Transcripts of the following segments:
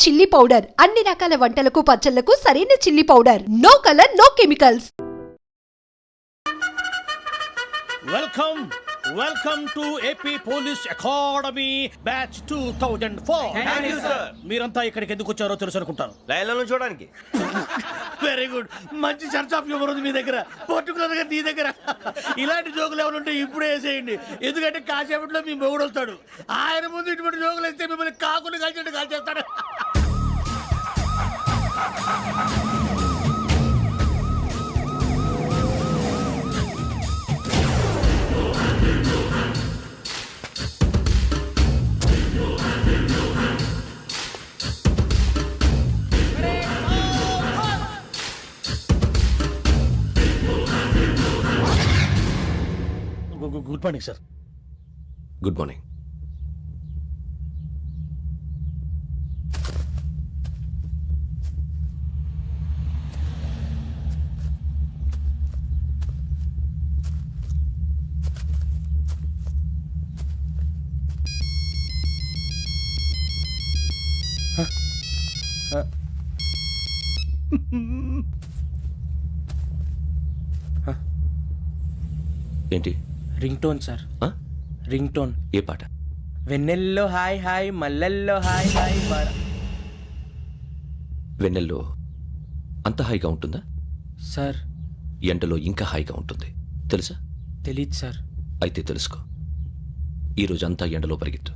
Chilli powder అన్ని రకాల వంటలకు పచ్చళ్లకు సరైన chilli powder. No colour, no chemicals. Welcome to AP police academy batch 2004. మీరంతా ఇక్కడికి ఎందుకు వచ్చారో తెలుసు అనుకుంటాను. లైన్లను చూడడానికి. Very good. మంచి చర్చ్ ఆఫ్ హ్యూమర్ ఉంది మీ దగ్గర, పర్టికులర్ గా నీ దగ్గర. ఇలాంటి జోకులు ఎవరు ఉంటే ఇప్పుడే వేసేయండి, ఎందుకంటే కాసేపట్లో మీ మొగుడు వస్తాడు. ఆయన ముందు ఇటువంటి జోకులు వేస్తే మిమ్మల్ని కాకులు కాల్చేట్టు కాల్చేస్తాడు. Good morning sir. Good morning. ఏంటి? Ring tone sir. Ring tone. ఏ పాట? వెన్నెల్లో హాయ్ హాయ్, మల్లెల్లో హాయ్ హాయ్. వెన్నెల్లో అంత హాయిగా ఉంటుందా సార్? ఎండలో ఇంకా హాయిగా ఉంటుంది తెలుసా? తెలీదు సార్. అయితే తెలుసుకో. ఈరోజు అంతా ఎండలో పరిగెత్తు.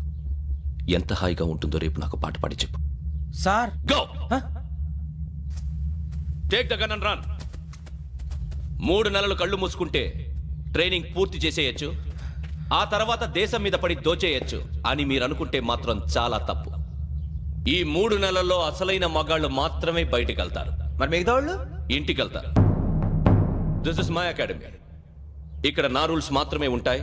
ఎంత హాయిగా ఉంటుందో రేపు నాకు పాట పాడి చెప్పు. Sir go. Take the gun and run. 3 నెలలు కళ్ళు మూసుకుంటే ట్రైనింగ్ పూర్తి చేసేయచ్చు, ఆ తర్వాత దేశం మీద పడి దోచేయచ్చు అని మీరు అనుకుంటే మాత్రం చాలా తప్పు. ఈ 3 నెలల్లో అసలైన మగాళ్ళు మాత్రమే బయటికి వెళ్తారు. మరి మిగతా వాళ్ళు ఇంటికి వెళ్తారు. This is my academy. ఇక్కడ నా రూల్స్ మాత్రమే ఉంటాయి.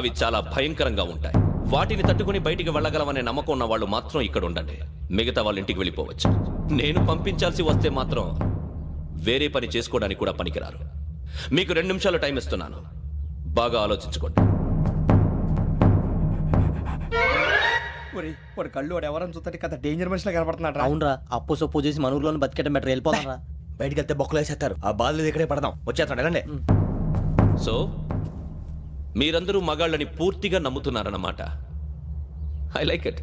అవి చాలా భయంకరంగా ఉంటాయి. వాటిని తట్టుకుని బయటికి వెళ్ళగలమనే నమ్మకం ఉన్న వాళ్ళు మాత్రం ఇక్కడ ఉండండి. మిగతా వాళ్ళు ఇంటికి వెళ్ళిపోవచ్చు. నేను పంపించాల్సి వస్తే మాత్రం వేరే పని చేసుకోవడానికి కూడా పనికిరారు. మీకు 2 నిమిషాలు టైం ఇస్తున్నాను, బాగా ఆలోచించుకోండి. వాడు కళ్ళు వాడు ఎవరైనా చూస్తే కదా డేంజర్ మనిషిలో కనపడుతున్నాడు. అవునరా, అప్పు సొప్పు చేసి మన ఊర్లో బతికేయడం బెటర్. వెళ్ళిపోతారా? బయటికి వెళ్తే బొక్కలు వేసేస్తారు. ఆ బాధలు ఇక్కడే పడదాం. వచ్చేస్తాడు వెళ్ళండి. సో మీరందరూ మగాళ్ళని పూర్తిగా నమ్ముతున్నారన్నమాట. I like it.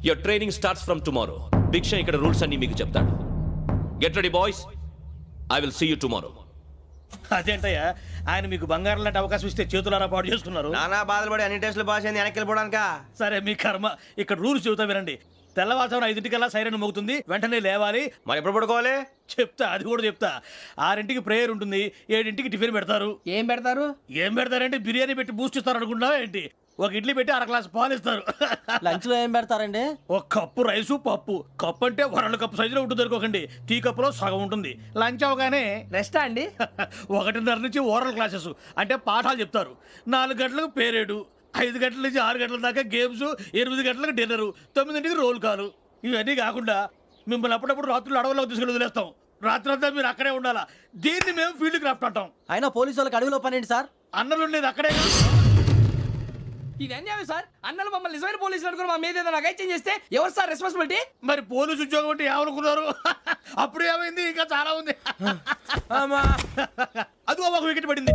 Your training starts from tomorrow. Bhiksha ఇక్కడ రూల్స్ అన్ని మీకు చెప్తాడు. Get ready boys, I will see you tomorrow. అదేంటయ్యా, ఆయన మీకు బంగారం లాంటి అవకాశం ఇస్తే చేతులారా పాటు చేసుకున్నారు. నానా బాధలు పడి అన్ని టెస్టులు పాస్ అయింది, వెనక్కి వెళ్ళిపోవడానికా? సరే మీ కర్మ. ఇక్కడ రూల్స్ చెబుతా వినండి. తెల్లవారుజామున 5 సైరన్ మోగుతుంది, వెంటనే లేవాలి. మరి ఎప్పుడు పడుకోవాలి? చెప్తా, అది కూడా చెప్తా. 6 ప్రేయర్ ఉంటుంది, 7 టిఫిన్ పెడతారు. ఏం పెడతారు? ఏం పెడతారంటే బిర్యానీ పెట్టి బూస్ట్ ఇస్తారు అనుకుంటున్నావా ఏంటి? ఒక ఇడ్లీ పెట్టి 1 గ్లాస్ పాలు ఇస్తారు. లంచ్ లో ఏం పెడతారండి? 1 కప్పు రైసు, పప్పు. కప్పు అంటే 1/2 కప్పు సైజులో ఉంటుంది అనుకోకండి. టీ కప్పులో సగం ఉంటుంది. లంచ్ అవగానే రెస్టా అండి? 1:30 నుంచి ఓరల్ క్లాసెస్ అంటే పాఠాలు చెప్తారు. 4 గంటలకు పేరేడు, 5 గంటల నుంచి 6 గంటల దాకా గేమ్స్, 8 గంటలకు డిన్నర్, 9 రోల్ కాలు. ఇవన్నీ కాకుండా మిమ్మల్ని అప్పుడప్పుడు రాత్రులు అడవుల్లో తీసుకెళ్ళి వదిలేస్తాం. రాత్రి అంతా మీరు అక్కడే ఉండాలా. దీన్ని మేము ఫీల్డ్ క్రాఫ్ట్ అంటాం. అయినా పోలీసు వాళ్ళకి అడవిలో పనేంటి సార్? అన్నలు ఉండేది అక్కడే. ఇది అన్యాయం సార్. అన్నలు మమ్మల్ని నిజమైన పోలీసులు అనుకుని మా మీద ఏదైనా అగైత్యం చేస్తే ఎవరు సార్ రెస్పాన్సిబిలిటీ? మరి పోలీసు ఉద్యోగం అంటే ఏమనుకున్నారు? అప్పుడు ఏమైంది, ఇంకా చాలా ఉంది. అది ఒక వికెట్ పడింది.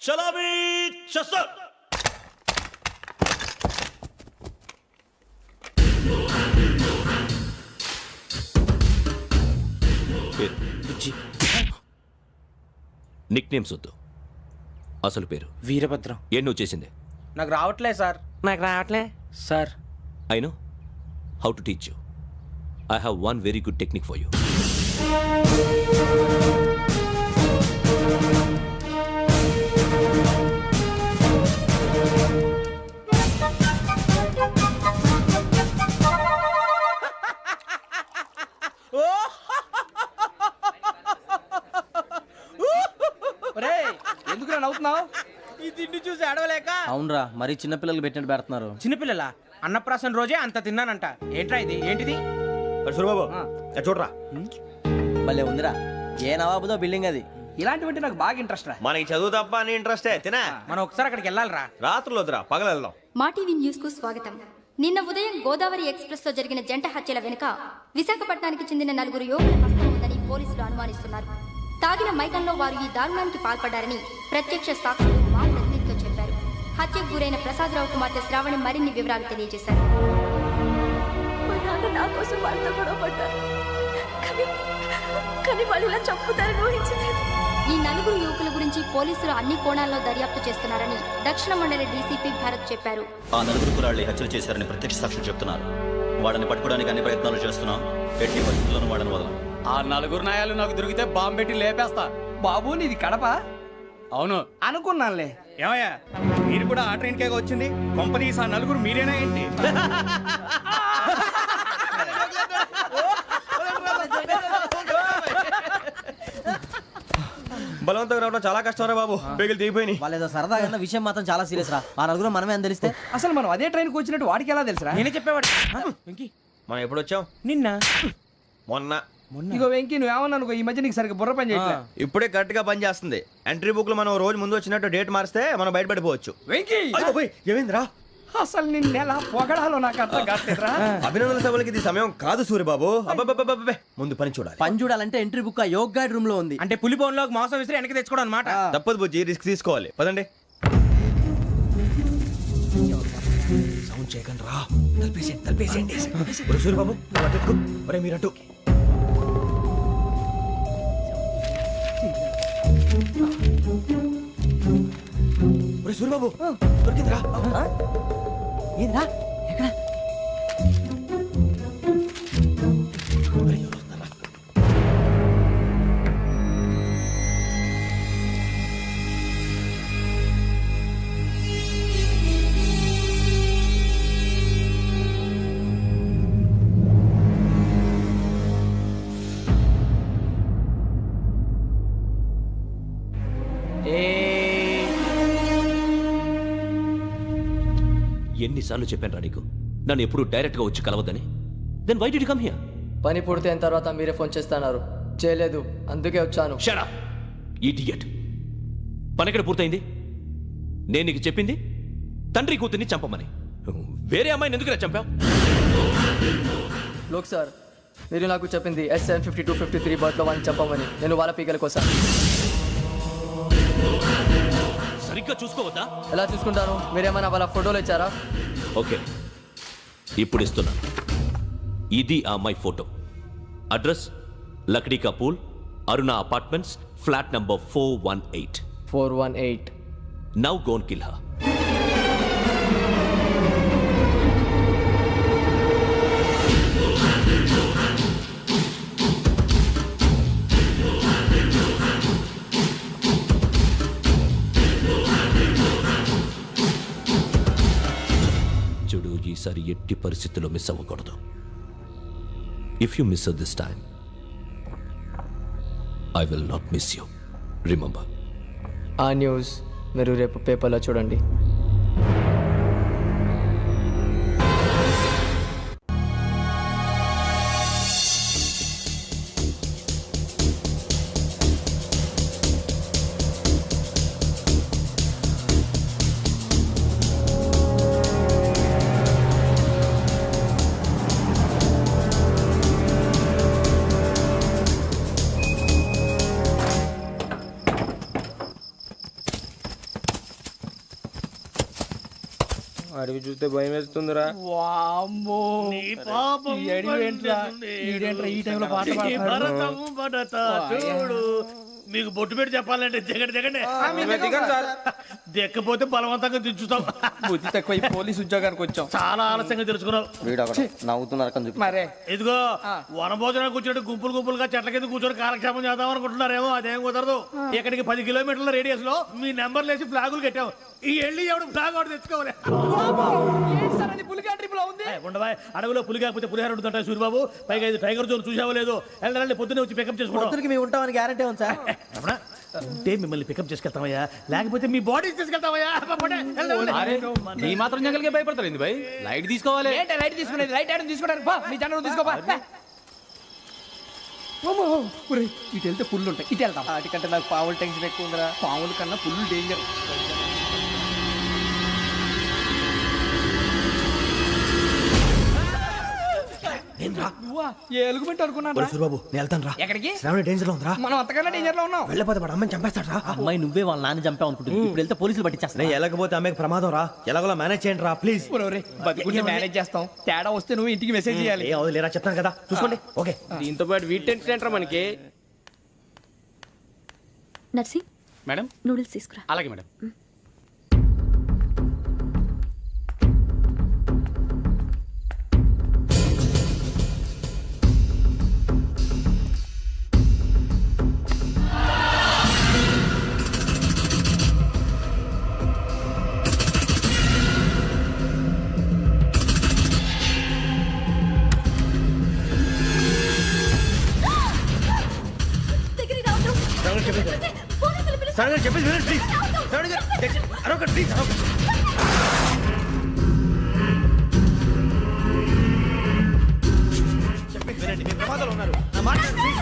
చలామీ చస్టర్. నిక్ నేమ్స్ వద్దు, అసలు పేరు. వీరభద్రం. ఏం నువ్వు చేసింది? నాకు రావట్లే సార్. నాకు రావట్లే sir. I know how to teach you. I have one very good technique for you. రా మరీ చిన్నపిల్లలు పెట్టినట్టు పెడుతున్నారు. చిన్నపిల్లల అన్నప్రాసన రోజే అంత తిన్నానంట. ఏంట్రా ఇది? ఏంటిది? సూరిబాబు చూడరా, భలే ఉందిరా. ఏ నవాబుదో బిల్డింగ్ అది. ఇలాంటివంటే నాకు బాగా ఇంట్రెస్ట్ రా. మనకి చదువు తప్ప అని ఇంట్రెస్టే తినా. మనం ఒకసారి అక్కడికి వెళ్ళాలిరా. రాత్రులు వద్దురా, పగలు వెళ్దాం. మా టీవీ న్యూస్ కు స్వాగతం. నిన్న ఉదయం గోదావరి ఎక్స్ప్రెస్ లో జరిగిన జంట హత్యల వెనుక విశాఖపట్నానికి చెందిన 4 యువకుల హస్తం ఉందని పోలీసులు అనుమానిస్తున్నారు. తాగిన మైకంలో వారు ఈ దారుణానికి పాల్పడ్డారని ప్రత్యక్ష సాక్షులు మా ప్రతినిధితో చెప్పారు. హత్యకు గురైన ప్రసాదరావు కుమార్తె శ్రావణి మరిన్ని వివరాలు తెలియజేశారు. మా నాన్న నా కోసం వాళ్ళతో గొడవ పడ్డారు, కానీ వాళ్ళు ఇలా చంపుతారని ఊహించలేదు. ఈ 4 యువకుల గురించి పోలీసులు అన్ని కోణాల్లో దర్యాప్తు చేస్తున్నారని దక్షిణ మండలి డీసీపీ భరత్ చెప్పారు. ఆ 4 కురాళ్ళు హత్యలు చేశారని ప్రత్యక్ష సాక్షులు చెప్తున్నారు. వాళ్ళని పట్టుకోవడానికి అన్ని ప్రయత్నాలు చేస్తున్నాం. ఎట్టి పరిస్థితుల్లోనూ వాళ్ళని వదలం. ఆ 4 నాయాలు నాకు దొరికితే బాంబు పెట్టి లేపేస్తా. బాబు నీది కడప? అవును అనుకున్నానులే. ఏమయ్యా, మీరు కూడా ఆ ట్రైన్ కేగా వచ్చింది? కంపెనీస్ ఆ 4 మీరేనా ఏంటి? బలవంతంగా రావడం చాలా కష్టం రా బాబు. బేగులు దిగిపోయినాయి. వాళ్ళు ఏదో సరదాగా అన్న విషయం మాత్రం చాలా సీరియస్ రా. ఆ 4 మనమే అని తెలిస్తే అసలు మనం అదే ట్రైన్కి వచ్చినట్టు వాడికి ఎలా తెలుసురా? నేనే చెప్పేవాడు. మనం ఎప్పుడు వచ్చాం? నిన్న మొన్న. ఇగో వెంకీ నువ్వేమన్నా అనుకో, ఈ మధ్య నీకు సరిగ్గా బుర్ర పని చేయట్లేదు. ఇప్పుడే కరెక్ట్ గా పని చేస్తుంది. ఎంట్రీ బుక్ లో మనం రోజు ముందు వచ్చినట్టు డేట్ మారిస్తే మనం బయటపడిపోవచ్చు. వెంకీ ఏమైందిరా? అసలు నిన్న ఎలా పొగడాలో నాకు అర్థం కావట్లేదురా. అభినందన సభలకి ఇది సమయం కాదు సూరిబాబు. అబ్బబ్బబ్బబ్బబ్బే, ముందు పని చూడాలి. పని చూడాలంటే ఎంట్రీ బుక్ ఆ యోగ్ గైడ్ రూమ్ లో ఉంది. అంటే పులి బోన్లోకి మాంసం విసిరి వెనక్కి తెచ్చుకోవడం అనమాట. తప్పదు బుజ్జి, రిస్క్ తీసుకోవాలి. పదండి. సౌండ్ చేయకండి రా. తలపేసేయండి. సూరిబాబు మీరట్టు. సూరిబాబు దొరికిందిరా. ఏంద్రా ఎక్కడ? ఎన్నిసార్లు చెప్పాను రా నీకు, నన్ను ఎప్పుడు డైరెక్ట్ గా వచ్చి కలవద్దని? Then why did you come here? పని పూర్తయిన తర్వాత మీరే ఫోన్ చేస్తున్నారు. చేయలేదు, అందుకే వచ్చాను. Shut up idiot. పని ఎక్కడ పూర్తయింది? నేను నీకు చెప్పింది తండ్రి కూతుర్ని చంపమని. వేరే అమ్మాయిని ఎందుకు చంపావు? లోక్ సార్, మీరు నాకు చెప్పింది SN 5253 బర్త్లో వాళ్ళని చంపమని. నేను వాళ్ళ పీకల కోసం. సరిగ్గా చూసుకోవద్దా? ఎలా చూసుకుంటాను? మీరేమైనా వాళ్ళ ఫోటోలు ఇచ్చారా? ఓకే, ఇప్పుడు ఇస్తున్నా. ఇది ఆ అమ్మాయి photo. Address Lakdi ka pool, Aruna apartments, flat number 418. 418. Now go and kill her. చూడు, ఈసారి ఎట్టి పరిస్థితుల్లో మిస్ అవ్వకూడదు. If you miss this time, I will not miss you. Remember. ఆ న్యూస్ మీరు రేపు పేపర్లో చూడండి. అడవి చూస్తే భయం వేస్తుందిరా. వామ్మో, ఈ అడవి ఏంట్రా? ఈడేంట్రా ఈ టైంలో పాట పాడతాడు? చూడు, మీకు బొట్టు పెట్టి చెప్పాలంటే దిగండి. దిక్కపోతే బలవంతంగా దించుతాం. బుద్ధి తక్కువ, ఈ పోలీస్ ఉద్యోగానికి వచ్చాం. చాలా ఆలస్యంగా తెలుసుకున్నావు. నవ్వుతున్నారు. మరే ఇదిగో వనభోజనం కూర్చొని గుంపులుగా చెట్ల కింద కూర్చొని కాలక్షేపం చేద్దాం అనుకుంటున్నారేమో. అదేం కుదరదు. ఇక్కడికి 10 కిలోమీటర్ల రేడియస్ లో మీ నెంబర్లు వేసి ఫ్లాగులు కట్టాం. ఈ వెళ్ళి ఎవడు ఫ్లాగ్ ఒకటి తెచ్చుకోవాలి. పులిగా ట్రిప్ లో ఉంది. ఉండవా, అడవిలో పులి కాకపోతే పులిహార ఉంటుంటాయి సూరిబాబు. పైగా ఇది టైగర్ జోన్ చూసావో లేదో. వెళ్ళాలంటే పొద్దున్నే వచ్చి పికప్ చేసుకుంటాం. మేము ఉంటామని గ్యారంటీ ఉంది సార్. ఉంటే మిమ్మల్ని పికప్ చేసుకెళ్తామయ్యా, లేకపోతే మీ బాడీ తీసుకెళ్తామయ్యా. ఈ మాత్రం జంగల్కే భయపడతారు భయ్. లైట్ తీసుకోవాలి. ఏంటి లైట్ తీసుకునేది? లైట్ ఆడని తీసుకుంటారు. మీ జంగల్ తీసుకోపా. ఇటు వెళ్తే పుల్లు ఉంటాయి, ఇటు వెళ్తాం. వాటికంటే నాకు పావులు టెన్షన్ ఎక్కువ ఉందిరా. పాముల కన్నా పుల్లు డేంజర్. ఏ ఎలుగుబెట్టి అనుకున్నాను. బాబు నేను వెళ్తాను రా. ఎక్కడికి? శ్రావణి డేంజర్ లో ఉందిరా. మనం అంతకన్నా డేంజర్ లో ఉన్నాం. వెళ్ళపోతే వాడు అమ్మని చంపేస్తాడు రా. అమ్మాయి నువ్వే వాళ్ళ నాన్న చంపావు అనుకుంటుంది. ఇప్పుడు వెళ్తే పోలీసులు పట్టించేస్తా. నేను వెళ్ళకపోతే అమ్మకి ప్రమాదం రా. ఎలాగోలా మేనేజ్ చేయండి రా ప్లీజ్. బతికుంటే మేనేజ్ చేస్తాం. తేడా వస్తే నువ్వు ఇంటికి మెసేజ్ చేయాలి. ఏ అవుదు లేరా, చెప్తాను కదా చూసుకోండి. ఓకే. దీంతో పాటు వీటి టెన్షన్ ఏంట్రా మనకి. నర్సి మేడం నూడిల్స్ తీసుకురా. అలాగే మేడం. శ్రావణి గారు చెప్పేసి వినండి ప్లీజ్. శ్రావణి గారు అరొకటి ప్లీజ్. చెప్పేసి వినండి, మీ ప్రమాదాలు ఉన్నారు. నా మాట ప్లీజ్.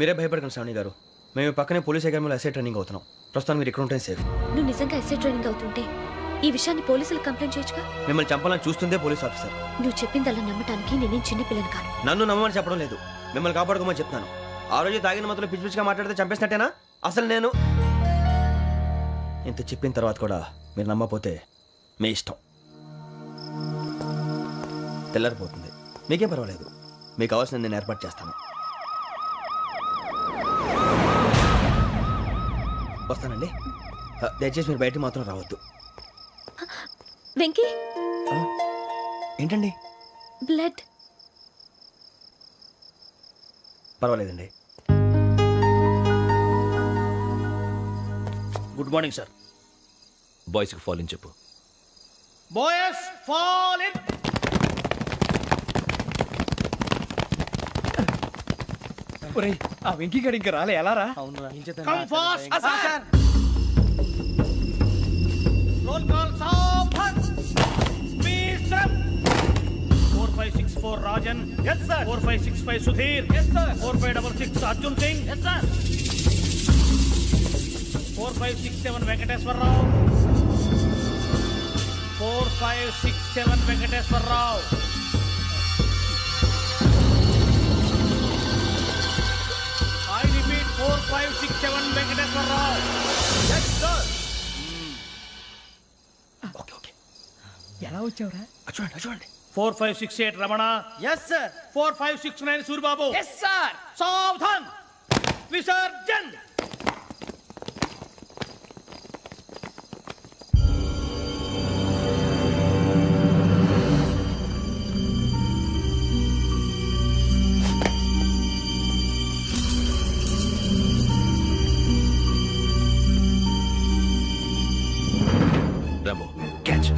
మీరే భయపడకండి శ్రావణి గారు. మేము పక్కనే పోలీస్ అకాడమీలో ఎస్ఐ ట్రైనింగ్ అవుతున్నాం. ప్రస్తుతం మీరు ఇక్కడ ఉంటే సేఫ్. నువ్వు నిజంగా ఎస్ఐ ట్రైనింగ్ అవుతుంటే ఈ విషయాన్ని పోలీసులకు కంప్లైంట్ చేయొచ్చుగా. మిమ్మల్ని చంపాలని చూస్తుందే పోలీస్ ఆఫీసర్. నువ్వు చెప్పిందల్లా నమ్మటానికి నేనేం చిన్నపిల్లని కాను. నన్ను నమ్మమని చెప్పడం లేదు, మిమ్మల్ని కాపాడుకోమని చెప్తాను. ఆ రోజు తాగిన మాత్రం పిచ్చి పిచ్చిగా మాట్లాడితే చంపేసినట్టేనా? అసలు నేను ఇంత చెప్పిన తర్వాత కూడా మీరు నమ్మపోతే మీ ఇష్టం. తెల్లారిపోతుంది, మీకేం పర్వాలేదు. మీకు కావాల్సింది నేను ఏర్పాటు చేస్తాను. వస్తానండి. దయచేసి మీరు బయటికి మాత్రం రావద్దు. వెంకీ ఏంటండి? బ్లడ్. పర్వాలేదండి. Good morning sir. బాయ్స్కి ఫాల్ ఇన్ చెప్పు. Boys fall in. ఆ వెంకీ గడి ఇంకా రాలే, ఎలా రా? అవునురా. Come fast sir. Roll call సావధాన్. Mister 4564 Rajan. yes sir. 4565 Sudheer. yes sir. 4566 Arjun Singh. yes sir. 4567 Venkateswararao. 4567 Venkateswararao. I repeat 4567 Venkateswararao. yes sir. Okay okay. ఎలా వచ్చావురా? చూడండి చూడండి. 4568 Ramana. Yes sir. 4569 Suribabu. Yes sir. సావధాన్. విసర్జన్. Rambo catch.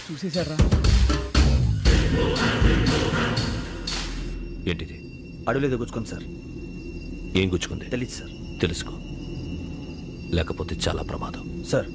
చూసేశారా? ఏంటిది? అడుగులేదు గుచ్చుకుంది సార్. ఏం గుచ్చుకుంది? తెలీదు సార్. తెలుసుకో, లేకపోతే చాలా ప్రమాదం. సార్